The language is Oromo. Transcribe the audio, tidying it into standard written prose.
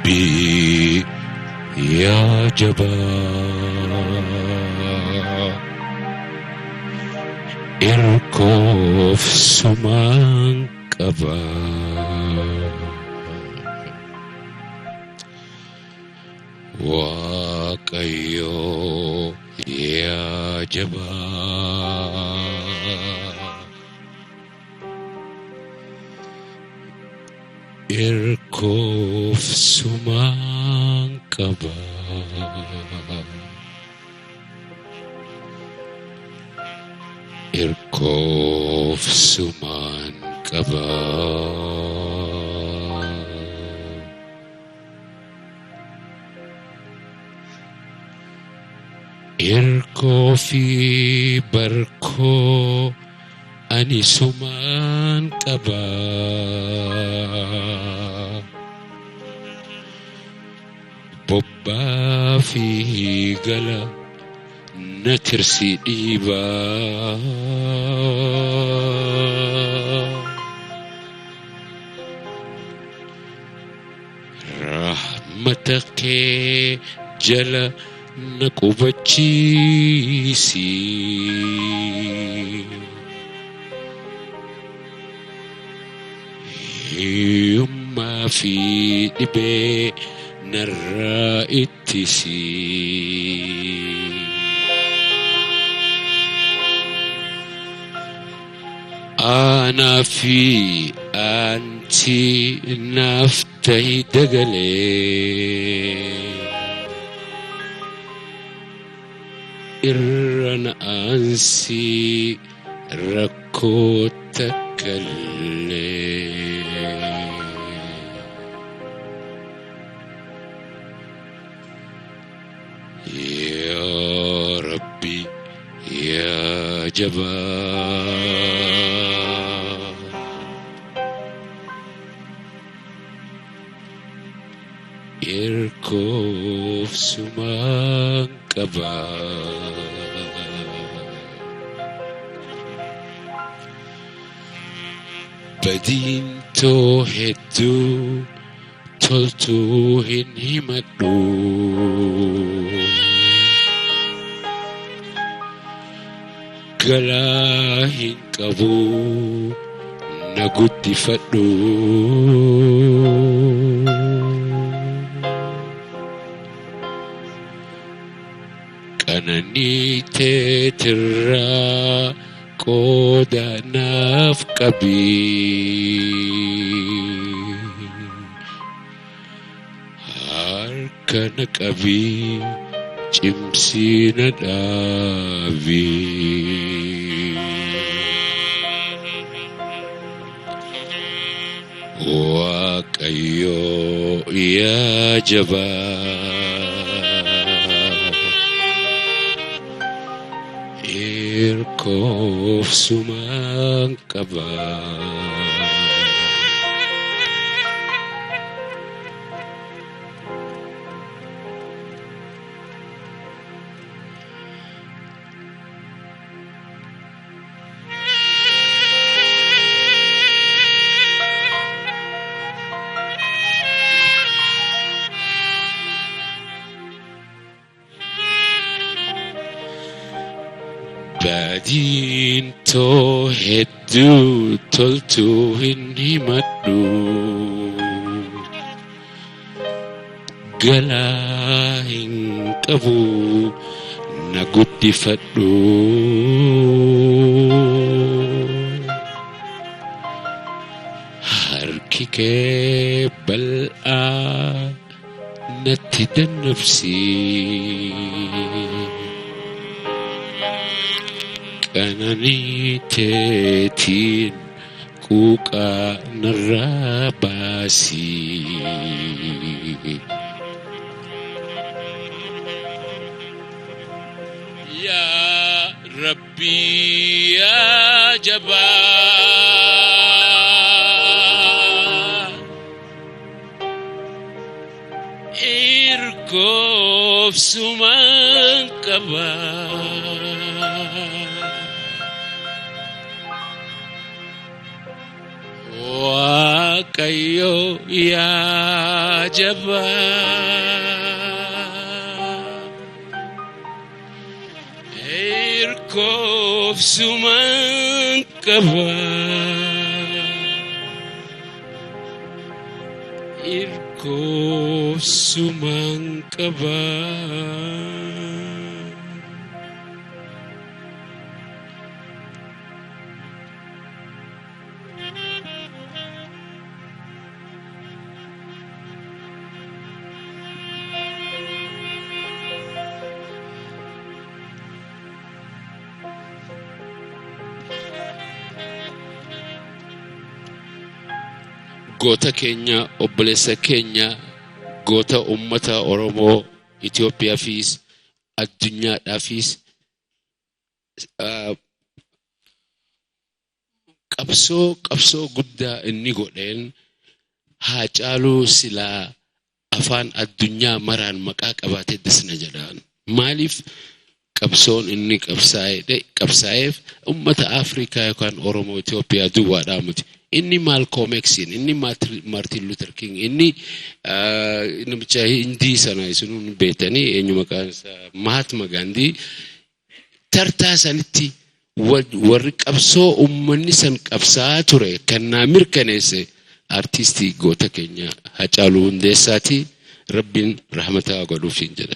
ربي يا جبار إركوف سمان كبار واقيو يا جبار إركوف سمان كبار إركوف سمان كبار إركوفي بركو أني سمان كبار بوبا فيه قلا نترسي ديبا رحمتك جل نكوبتشيسي يما في دبي نرى اتسي أنا في أنتي نفتي دقلي إرن أنسي ركوتك اللي يا ربي يا جبار إركوف سمان كبار بدين توهدو تلتو هنهمدو قلاهن قبو نقود فدو كانني تترى قودا نفقبي هاركن قبي جمسين دابي واقيو يا جبار إركوف سمان كبار بعدين توهدو تلتو هني مدو قلاهن قبو نقود فدو هركك بلآ نتد نفسي كانني تيتين كوكا نراباسي يا ربي يا جبار إركوف سمان كبار waaqayyo yaa jabaa irkoofsuman qabaa irkoofsuman qabaa goota keenya obboleessa keenya goota ummata Oromoo Itoophiyaafis addunyaadhaafis qabsoo guddaa inni godheen Haacaaluu silaa afaan addunyaa maraan maqaa qabaatee disna jedhaan maaliif qabsoon inni qabsaa'eef ummata Afrikaa yookaan Oromoo Itoophiyaa duwwaadhaa miti inni Malcolm X inni Martin Luther King inni namicha Hindii sana isuun beetanii eenyu maqaan isaa Mahatma Gandhi tartaa sanitti warri qabsoo ummanni san qabsaa ture kan mirkaneesse artistii goota keenya Haacaaluu Hundeessaati rabbiin rahmataa godhuuf jedha.